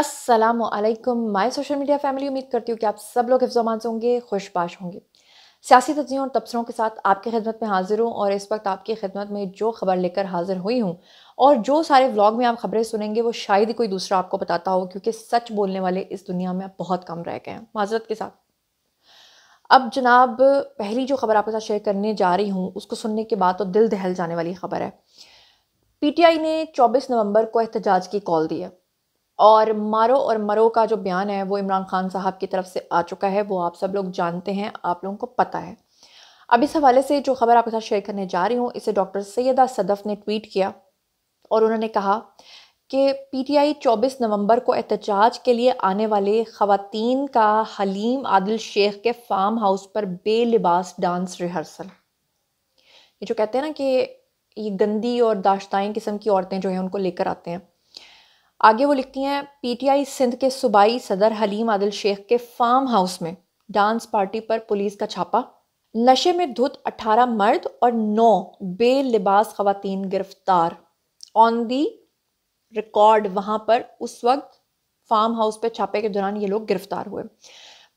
अस्सलामुअलैकुम my social media family. उम्मीद करती हूँ कि आप सब लोग हिफ्ज़-ओ-अमान से होंगे, खुशबाश होंगे। सियासी तज्ज़ियों और तबसरों के साथ आपकी खिदमत में हाज़िर हूँ और इस वक्त आपकी खिदमत में जो खबर लेकर हाज़िर हुई हूँ और जो सारे व्लॉग में आप खबरें सुनेंगे वो शायद ही कोई दूसरा आपको बताता हो, क्योंकि सच बोलने वाले इस दुनिया में बहुत कम रह गए हैं, माज़रत के साथ। अब जनाब, पहली जो खबर आपके साथ शेयर करने जा रही हूँ उसको सुनने के बाद तो दिल दहल जाने वाली खबर है। पीटीआई ने 24 नवंबर को एहतजाज की कॉल दी है और मारो और मरो का जो बयान है वो इमरान खान साहब की तरफ से आ चुका है। वो आप सब लोग जानते हैं, आप लोगों को पता है। अब इस हवाले से जो खबर आपके साथ शेयर करने जा रही हूँ, इसे डॉक्टर सैयदा सदफ ने ट्वीट किया और उन्होंने कहा कि पीटीआई 24 नवंबर को एहतजाज के लिए आने वाले ख़वातीन का हलीम आदिल शेख के फार्म हाउस पर बेलिबास डांस रिहर्सल। ये जो कहते हैं ना कि ये गंदी और दाश्ताइन किस्म की औरतें जो हैं उनको लेकर आते हैं। आगे वो लिखती हैं, पीटीआई सिंध के सूबाई सदर हलीम आदिल शेख के फार्म हाउस में डांस पार्टी पर पुलिस का छापा। नशे में धुत 18 मर्द और 9 बेलिबास खवातीन गिरफ्तार। ऑन दी रिकॉर्ड वहां पर उस वक्त फार्म हाउस पे छापे के दौरान ये लोग गिरफ्तार हुए।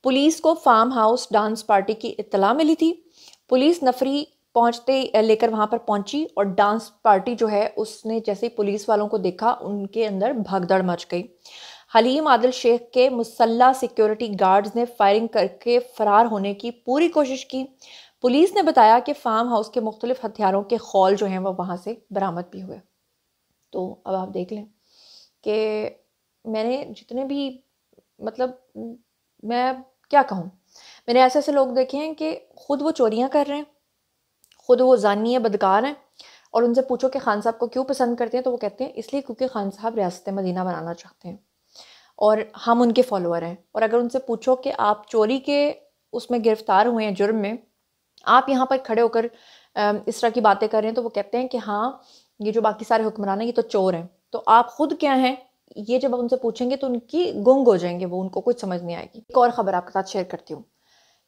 पुलिस को फार्म हाउस डांस पार्टी की इत्तला मिली थी। पुलिस नफरी पहुंचते लेकर वहां पर पहुंची और डांस पार्टी जो है उसने जैसे ही पुलिस वालों को देखा उनके अंदर भगदड़ मच गई। हलीम आदिल शेख के मुसल्ला सिक्योरिटी गार्ड्स ने फायरिंग करके फरार होने की पूरी कोशिश की। पुलिस ने बताया कि फार्म हाउस के मुख्तलिफ हथियारों के खौल जो हैं वो वहां से बरामद भी हुए। तो अब आप देख लें कि मैंने जितने भी मतलब मैं क्या कहूँ, मैंने ऐसे ऐसे लोग देखे हैं कि खुद वो चोरियां कर रहे हैं, खुद वो जानी है, बदकार हैं, और उनसे पूछो कि खान साहब को क्यों पसंद करते हैं तो वो कहते हैं इसलिए क्योंकि खान साहब रियासत मदीना बनाना चाहते हैं और हम उनके फॉलोअर हैं। और अगर उनसे पूछो कि आप चोरी के उसमें गिरफ्तार हुए हैं, जुर्म में, आप यहाँ पर खड़े होकर इस तरह की बातें कर रहे हैं, तो वो कहते हैं कि हाँ, ये जो बाकी सारे हुक्मरान हैं ये तो चोर हैं, तो आप खुद क्या हैं? ये जब आप उनसे पूछेंगे तो उनकी गुंग हो जाएंगे, वो उनको कुछ समझ नहीं आएगी। एक और खबर आपके साथ शेयर करती हूँ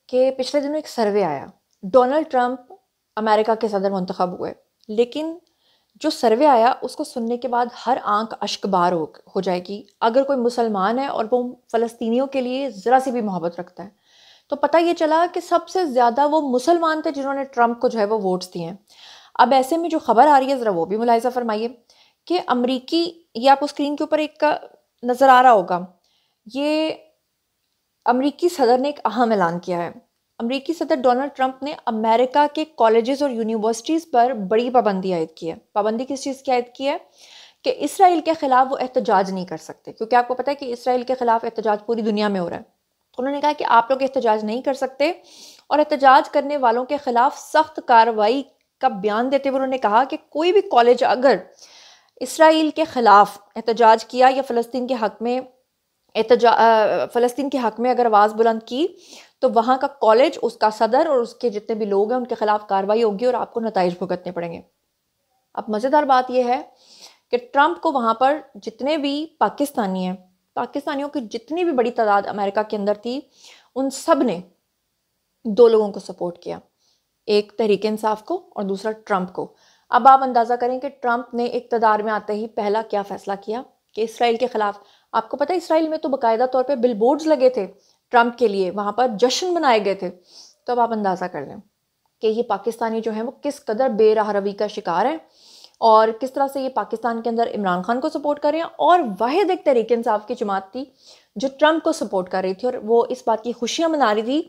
कि पिछले दिनों एक सर्वे आया। डोनाल्ड ट्रंप अमेरिका के सदर मुंतखब हुए, लेकिन जो सर्वे आया उसको सुनने के बाद हर आंख अश्कबार हो जाएगी। अगर कोई मुसलमान है और वो फ़लस्तीनियों के लिए ज़रा सी भी मोहब्बत रखता है तो पता ये चला कि सबसे ज़्यादा वो मुसलमान थे जिन्होंने ट्रंप को जो है वो वोट्स दिए हैं। अब ऐसे में जो खबर आ रही है ज़रा वो भी मुलाहिज़ा फरमाइए कि अमरीकी, ये आपको स्क्रीन के ऊपर एक का नज़र आ रहा होगा, ये अमरीकी सदर ने एक अहम ऐलान किया है। अमरीकी सदर डोनाल्ड ट्रंप ने अमेरिका के कॉलेजेस और यूनिवर्सिटीज़ पर बड़ी पाबंदी आयद की है। पाबंदी किस चीज़ की आयद की है कि इसराइल के ख़िलाफ़ वो एहतजाज नहीं कर सकते, क्योंकि आपको पता है कि इसराइल के ख़िलाफ़ एहतजाज पूरी दुनिया में हो रहा है। तो उन्होंने कहा कि आप लोग एहतजाज नहीं कर सकते, और एहतजाज करने वालों के ख़िलाफ़ सख्त कार्रवाई का बयान देते हुए उन्होंने कहा कि कोई भी कॉलेज अगर इसराइल के ख़िलाफ़ एहतजाज किया या फ़लस्तीन के हक़ में फ़लस्तीन के हक़ में अगर आवाज़ बुलंद की तो वहाँ का कॉलेज, उसका सदर और उसके जितने भी लोग हैं उनके ख़िलाफ़ कार्रवाई होगी और आपको नताइज भुगतने पड़ेंगे। अब मज़ेदार बात यह है कि ट्रंप को वहाँ पर जितने भी पाकिस्तानी हैं, पाकिस्तानियों की जितनी भी बड़ी तादाद अमेरिका के अंदर थी, उन सब ने 2 लोगों को सपोर्ट किया, एक तहरीक इंसाफ को और दूसरा ट्रंप को। अब आप अंदाज़ा करें कि ट्रंप ने इक़्तिदार में आते ही पहला क्या फ़ैसला किया कि इसराइल के ख़िलाफ़, आपको पता है इसराइल में तो बाकायदा तौर पे बिलबोर्ड्स लगे थे ट्रंप के लिए, वहाँ पर जश्न मनाए गए थे। तो अब आप अंदाज़ा कर लें कि ये पाकिस्तानी जो हैं वो किस कदर बेराह रवी का शिकार हैं और किस तरह से ये पाकिस्तान के अंदर इमरान खान को सपोर्ट कर रहे हैं। और वाहिद एक तहरीक इंसाफ की जमात थी जो ट्रंप को सपोर्ट कर रही थी और वो इस बात की खुशियाँ मना रही थी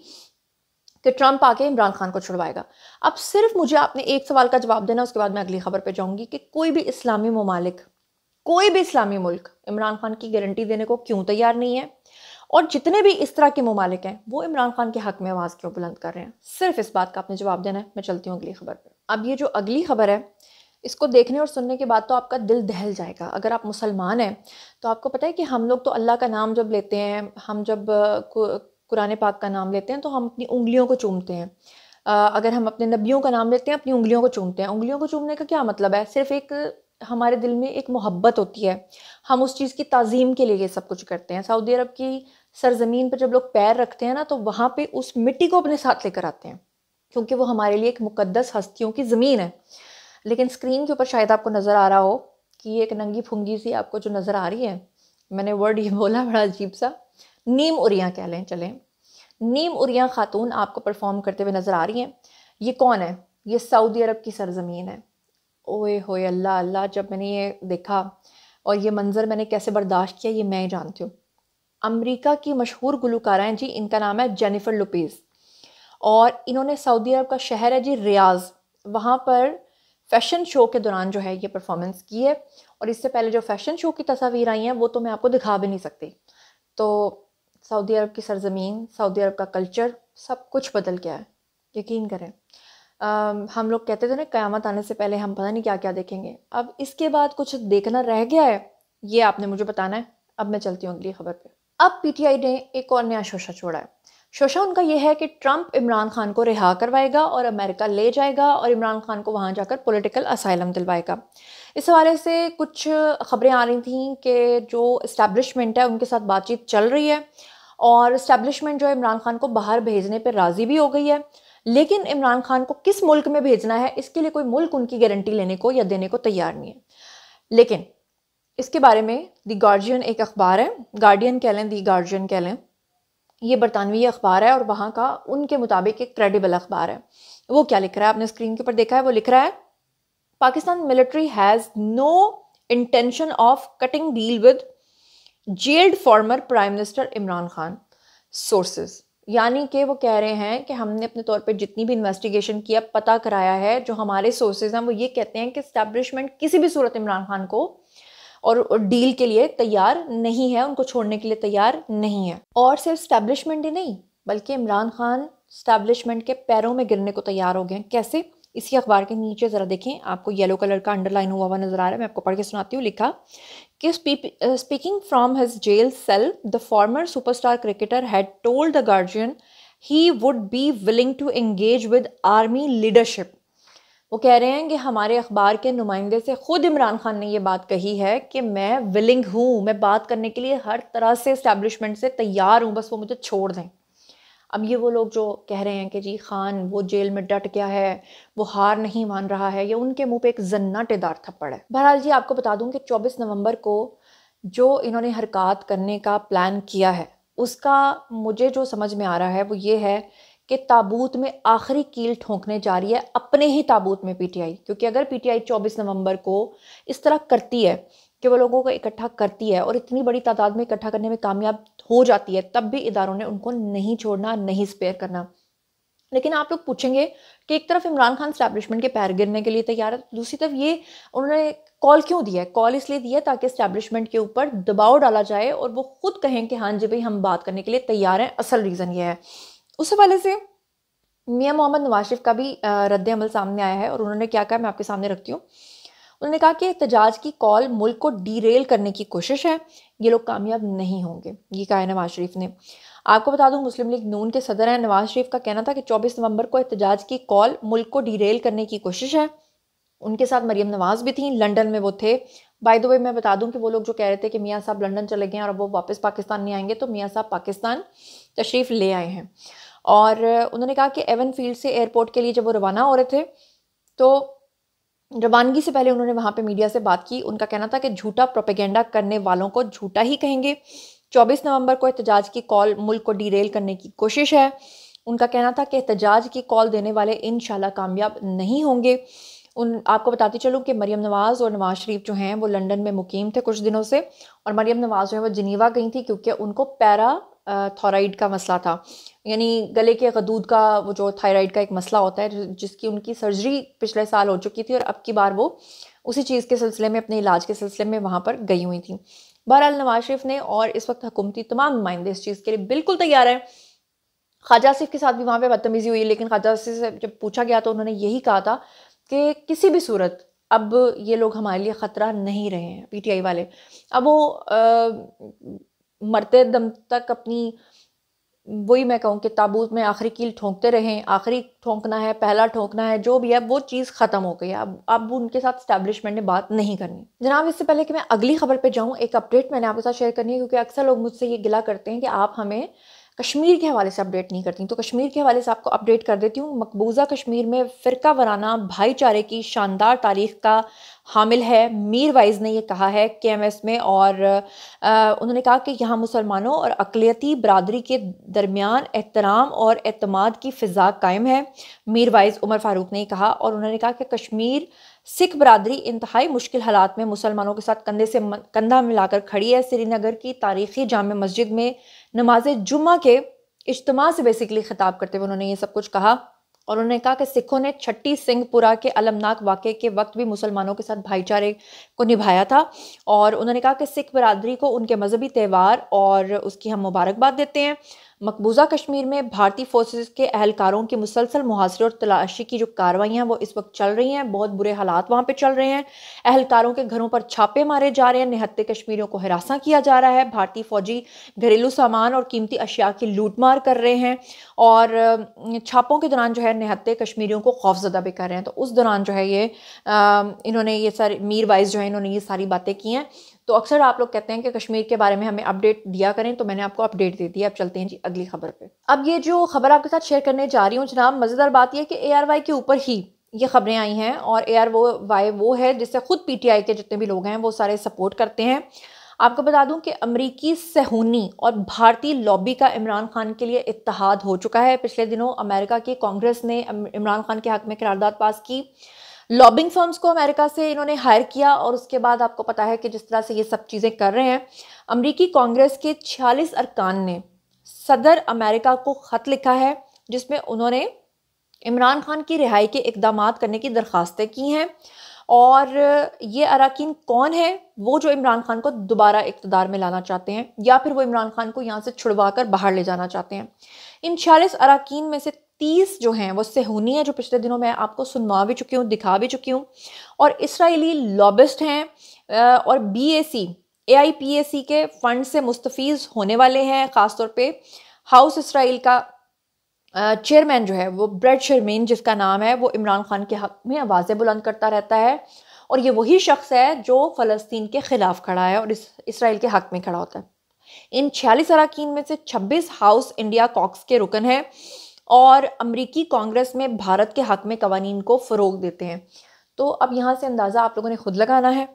कि ट्रंप आके इमरान खान को छुड़वाएगा। अब सिर्फ मुझे आपने एक सवाल का जवाब देना, उसके बाद मैं अगली खबर पे जाऊंगी कि कोई भी इस्लामी ममालिक, कोई भी इस्लामी मुल्क इमरान खान की गारंटी देने को क्यों तैयार नहीं है, और जितने भी इस तरह के ममालिक हैं वो इमरान खान के हक में आवाज़ क्यों बुलंद कर रहे हैं। सिर्फ इस बात का आपने जवाब देना है। मैं चलती हूँ अगली खबर पर। अब ये जो अगली खबर है, इसको देखने और सुनने के बाद तो आपका दिल दहल जाएगा। अगर आप मुसलमान हैं तो आपको पता है कि हम लोग तो अल्लाह का नाम जब लेते हैं, हम जब कुरान पाक का नाम लेते हैं तो हम अपनी उंगलियों को चूमते हैं। अगर हम अपने नबियों का नाम लेते हैं, अपनी उंगलियों को चूमते हैं। उंगलियों को चूमने का क्या मतलब है? सिर्फ एक हमारे दिल में एक मोहब्बत होती है, हम उस चीज़ की ताज़ीम के लिए ये सब कुछ करते हैं। सऊदी अरब की सरजमीन पर जब लोग पैर रखते हैं ना, तो वहाँ पे उस मिट्टी को अपने साथ लेकर आते हैं, क्योंकि वो हमारे लिए एक मुकद्दस हस्तियों की ज़मीन है। लेकिन स्क्रीन के ऊपर शायद आपको नज़र आ रहा हो कि ये एक नंगी फुंगी सी आपको जो नज़र आ रही है, मैंने वर्ड ये बोला बड़ा अजीब सा, नीम उरियाँ कह लें चलें, नीम उरियाँ खातून आपको परफॉर्म करते हुए नज़र आ रही हैं। ये कौन है? ये सऊदी अरब की सरज़मीन है। ओए होए अल्लाह अल्लाह, जब मैंने ये देखा और ये मंज़र मैंने कैसे बर्दाश्त किया ये मैं ही जानती हूँ। अमेरिका की मशहूर गुलकारा हैं जी, इनका नाम है जेनिफर लोपेज़ और इन्होंने सऊदी अरब का शहर है जी रियाज़, वहाँ पर फ़ैशन शो के दौरान जो है ये परफॉर्मेंस की है। और इससे पहले जो फ़ैशन शो की तस्वीर आई हैं वो तो मैं आपको दिखा भी नहीं सकती। तो सऊदी अरब की सरज़मीन, सऊदी अरब का कल्चर, सब कुछ बदल गया है, यकीन करें। हम लोग कहते थे ना क़यामत आने से पहले हम पता नहीं क्या-क्या देखेंगे। अब इसके बाद कुछ देखना रह गया है, ये आपने मुझे बताना है। अब मैं चलती हूँ अगली खबर पे। अब पीटीआई ने एक और नया शोशा छोड़ा है। शोशा उनका ये है कि ट्रंप इमरान खान को रिहा करवाएगा और अमेरिका ले जाएगा और इमरान खान को वहाँ जाकर पॉलिटिकल असाइलम दिलवाएगा। इस हवाले से कुछ खबरें आ रही थी कि जो इस्टेब्लिशमेंट है उनके साथ बातचीत चल रही है और इस्टेब्लिशमेंट जो है इमरान खान को बाहर भेजने पर राज़ी भी हो गई है। लेकिन इमरान खान को किस मुल्क में भेजना है इसके लिए कोई मुल्क उनकी गारंटी लेने को या देने को तैयार नहीं है। लेकिन इसके बारे में द गार्जियन एक अखबार है, गार्डियन कह लें, द गार्जियन कह लें, ये बरतानवी अखबार है और वहाँ का उनके मुताबिक एक क्रेडिबल अखबार है। वो क्या लिख रहा है आपने स्क्रीन के ऊपर देखा है, वो लिख रहा है Pakistan military has no intention of cutting deal with jailed former prime minister Imran Khan sources. यानी कि वो कह रहे हैं कि हमने अपने तौर पे जितनी भी इन्वेस्टिगेशन किया, पता कराया है, जो हमारे सोर्सेज हैं वो ये कहते हैं कि एस्टैब्लिशमेंट किसी भी सूरत इमरान खान को और डील के लिए तैयार नहीं है, उनको छोड़ने के लिए तैयार नहीं है। और सिर्फ एस्टैब्लिशमेंट ही नहीं बल्कि इमरान खान एस्टैब्लिशमेंट के पैरों में गिरने को तैयार हो गए। कैसे? इसी अखबार के नीचे ज़रा देखें, आपको येलो कलर का अंडरलाइन हुआ हुआ नज़र आ रहा है, मैं आपको पढ़ के सुनाती हूँ। लिखा कि speaking from his jail cell the former superstar cricketer had told the Guardian he would be willing to engage with army leadership. वो कह रहे हैं कि हमारे अखबार के नुमाइंदे से खुद इमरान खान ने ये बात कही है कि मैं विलिंग हूँ, मैं बात करने के लिए हर तरह से इस्टेब्लिशमेंट से तैयार हूँ, बस वो मुझे छोड़ दें। अब ये वो लोग जो कह रहे हैं कि जी खान वो जेल में डट गया है, वो हार नहीं मान रहा है, या उनके मुंह पे एक जन्नाटेदार थप्पड़ है। बहरहाल जी आपको बता दूं कि 24 नवंबर को जो इन्होंने हरकत करने का प्लान किया है उसका मुझे जो समझ में आ रहा है वो ये है कि ताबूत में आखिरी कील ठोंकने जा रही है, अपने ही ताबूत में पीटीआई। क्योंकि अगर पीटीआई 24 नवंबर को इस तरह करती है कि वो लोगों को इकट्ठा करती है और इतनी बड़ी तादाद में इकट्ठा करने में कामयाब हो जाती है, तब भी इदारों ने उनको नहीं छोड़ना, नहीं स्पेयर करना। लेकिन आप लोग पूछेंगे कि एक तरफ इमरान खान एस्टैब्लिशमेंट के पैर गिरने के लिए तैयार है, दूसरी तरफ ये उन्होंने कॉल क्यों दिया है? कॉल इसलिए दिया ताकि एस्टैब्लिशमेंट के ऊपर दबाव डाला जाए और वो खुद कहें कि हाँ जी भाई हम बात करने के लिए तैयार हैं। असल रीज़न ये है। उस हवाले से मियां मोहम्मद नवाज शरीफ का भी रद्द अमल सामने आया है और उन्होंने क्या कहा मैं आपके सामने रखती हूँ। उन्होंने कहा कि एहतजाज की कॉल मुल्क को डीरेल करने की कोशिश है, ये लोग कामयाब नहीं होंगे, ये कहा है नवाज शरीफ ने। आपको बता दूं मुस्लिम लीग नून के सदर हैं, नवाज शरीफ का कहना था कि 24 नवंबर को एहतजाज की कॉल मुल्क को डीरेल करने की कोशिश है। उनके साथ मरियम नवाज भी थी, लंदन में वो थे। बाय द वे मैं बता दूं कि वो लोग जो कह रहे थे कि मियाँ साहब लंदन चले गए और अब वो वापस पाकिस्तान नहीं आएंगे, तो मियाँ साहब पाकिस्तान तशरीफ़ ले आए हैं। और उन्होंने कहा कि एवन फील्ड से एयरपोर्ट के लिए जब वो रवाना हो रहे थे तो रवानगी से पहले उन्होंने वहाँ पे मीडिया से बात की। उनका कहना था कि झूठा प्रोपेगेंडा करने वालों को झूठा ही कहेंगे। 24 नवंबर को एहतजाज की कॉल मुल्क को डीरेल करने की कोशिश है। उनका कहना था कि एहतजाज की कॉल देने वाले इंशाल्लाह कामयाब नहीं होंगे। आपको बताती चलूँ कि मरियम नवाज़ और नवाज शरीफ जो हैं वो लंदन में मुकीम थे कुछ दिनों से, और मरियम नवाज़ जो है वो जिनीवा गई थी क्योंकि उनको थायराइड का मसला था, यानी गले के गदूद का वो जो थायराइड का एक मसला होता है जिसकी उनकी सर्जरी पिछले साल हो चुकी थी और अब की बार वो उसी चीज़ के सिलसिले में, अपने इलाज के सिलसिले में वहाँ पर गई हुई थी। बहरहाल नवाज शरीफ ने और इस वक्त हुकूमती तमाम नुमाइंदे इस चीज़ के लिए बिल्कुल तैयार हैं। ख्वाजा आसिफ के साथ भी वहाँ पर बदतमीज़ी हुई, लेकिन ख्वाजा आसिफ से जब पूछा गया तो उन्होंने यही कहा था कि किसी भी सूरत अब ये लोग हमारे लिए ख़तरा नहीं रहे हैं पीटीआई वाले। अब वो मरते दम तक अपनी, वही मैं कहूँ कि ताबूत में आखिरी कील ठोंकते रहें, आखिरी ठोंकना है, पहला ठोंकना है, जो भी है वो चीज़ ख़त्म हो गई है। अब उनके साथ एस्टैब्लिशमेंट ने बात नहीं करनी। जनाब इससे पहले कि मैं अगली खबर पे जाऊँ, एक अपडेट मैंने आपके साथ शेयर करनी है, क्योंकि अक्सर लोग मुझसे ये गिला करते हैं कि आप हमें कश्मीर के हवाले से अपडेट नहीं करती। तो कश्मीर के हवाले से आपको अपडेट कर देती हूँ। मकबूजा कश्मीर में फ़िरका वराना भाईचारे की शानदार तारीख का हामिल है। मीरवाइज़ ने ये कहा है KMS में, और उन्होंने कहा कि यहाँ मुसलमानों और अक़लियती बरादरी के दरमियान एहतराम और एतमाद की फ़िज़ा कायम है। मीरवाइज़ उमर फ़ारूक ने कहा, और उन्होंने कहा कि कश्मीर सिख बरादरी इंतहाई मुश्किल हालात में मुसलमानों के साथ कंधे से कंधा मिलाकर खड़ी है। श्रीनगर की तारीख़ी जामे मस्जिद में नमाज जुम्मा के इज्तिमा से बेसिकली ख़िताब करते हुए उन्होंने ये सब कुछ कहा। और उन्होंने कहा कि सिखों ने छठी सिंहपुरा के अलमनाक वाक़े के वक्त भी मुसलमानों के साथ भाईचारे को निभाया था। और उन्होंने कहा कि सिख बरादरी को उनके मजहबी त्यौहार और उसकी हम मुबारकबाद देते हैं। मकबूजा कश्मीर में भारतीय फोर्सेस के अहलकारों की मुसलसल मुहासरे और तलाशी की जो कार्रवाइयाँ वो इस वक्त चल रही हैं, बहुत बुरे हालात वहाँ पे चल रहे हैं। अहलकारों के घरों पर छापे मारे जा रहे हैं, निहत्थे कश्मीरियों को हिरासा किया जा रहा है। भारतीय फौजी घरेलू सामान और कीमती अशिया की लूटमार कर रहे हैं, और छापों के दौरान जो है निहत्थे कश्मीरियों को खौफजदा भी कर रहे हैं। तो उस दौरान जो है ये इन्होंने ये सारी मीरवाइज़ जो है इन्होंने ये सारी बातें की हैं। तो अक्सर आप लोग कहते हैं कि कश्मीर के बारे में हमें अपडेट दिया करें, तो मैंने आपको अपडेट दे दी। अब चलते हैं जी अगली खबर पे। अब ये जो खबर आपके साथ शेयर करने जा रही हूँ जनाब, मज़ेदार बात यह है कि ARY के ऊपर ही ये खबरें आई हैं, और ARY वो है जिससे खुद PTI के जितने भी लोग हैं वो सारे सपोर्ट करते हैं। आपको बता दूं कि अमरीकी सहूनी और भारतीय लॉबी का इमरान खान के लिए इत्तेहाद हो चुका है। पिछले दिनों अमेरिका की कांग्रेस ने इमरान खान के हक में करारदाद पास की। लॉबिंग फर्म्स को अमेरिका से इन्होंने हायर किया, और उसके बाद आपको पता है कि जिस तरह से ये सब चीज़ें कर रहे हैं, अमरीकी कांग्रेस के 46 अरकान ने सदर अमेरिका को ख़त लिखा है जिसमें उन्होंने इमरान खान की रिहाई के इकदाम करने की दरख्वास्तें की हैं। और ये अरकान कौन है? वो जो इमरान खान को दोबारा इक़्तिदार में लाना चाहते हैं, या फिर वो इमरान खान को यहाँ से छुड़वा कर बाहर ले जाना चाहते हैं। इन 46 अरकान में से 30 जो हैं वो सहूनी है, जो पिछले दिनों मैं आपको सुनवा भी चुकी हूँ, दिखा भी चुकी हूँ, और इसराइली लॉबिस्ट हैं, और BAC AIPAC के फंड से मुस्तफ़ीज़ होने वाले हैं। ख़ासतौर पे हाउस इसराइल का चेयरमैन जो है वो ब्रेड शर्मीन जिसका नाम है, वो इमरान खान के हक में आवाज़ें बुलंद करता रहता है, और ये वही शख्स है जो फ़लस्तीन के ख़िलाफ़ खड़ा है और इसराइल के हक में खड़ा होता है। इन 46 अरकान में से 26 हाउस इंडिया कॉक्स के रुकन हैं, और अमरीकी कांग्रेस में भारत के हक में कवानीन को फ़रोग देते हैं। तो अब यहाँ से अंदाज़ा आप लोगों ने खुद लगाना है।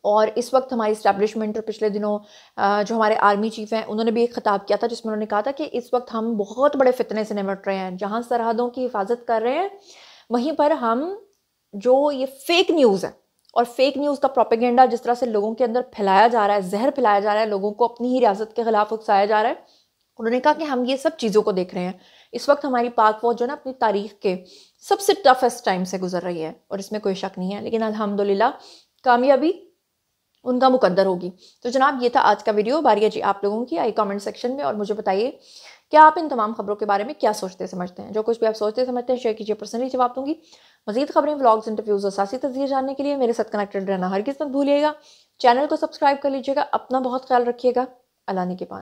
और इस वक्त हमारी इस्टेब्लिशमेंट, और पिछले दिनों जो हमारे आर्मी चीफ हैं उन्होंने भी एक खिताब किया था जिसमें उन्होंने कहा था कि इस वक्त हम बहुत बड़े फितने से निपट रहे हैं। जहाँ सरहदों की हिफाजत कर रहे हैं, वहीं पर हम जो ये फेक न्यूज़ है और फेक न्यूज़ का प्रोपेगेंडा जिस तरह से लोगों के अंदर फैलाया जा रहा है, जहर फैलाया जा रहा है, लोगों को अपनी ही रियासत के खिलाफ उकसाया जा रहा है, उन्होंने कहा कि हम ये सब चीज़ों को देख रहे हैं। इस वक्त हमारी पाक फौज जो है ना अपनी तारीख के सबसे टफेस्ट टाइम से गुजर रही है, और इसमें कोई शक नहीं है। लेकिन अल्हम्दुलिल्लाह कामयाबी उनका मुकद्दर होगी। तो जनाब ये था आज का वीडियो। बारी है जी आप लोगों की। आई कमेंट सेक्शन में और मुझे बताइए क्या आप इन तमाम खबरों के बारे में क्या सोचते समझते हैं। जो कुछ भी आप सोचते समझते हैं शेयर कीजिए, पर्सनली जवाब दूंगी। मजीद खबरें, व्लॉग्स, इंटरव्यूज़ और सासी तस्वीर जानने के लिए मेरे साथ कनेक्टेड रहना हरगिज़ मत भूलिएगा। चैनल को सब्सक्राइब कर लीजिएगा। अपना बहुत ख्याल रखिएगा। अल्लाह ने के पास।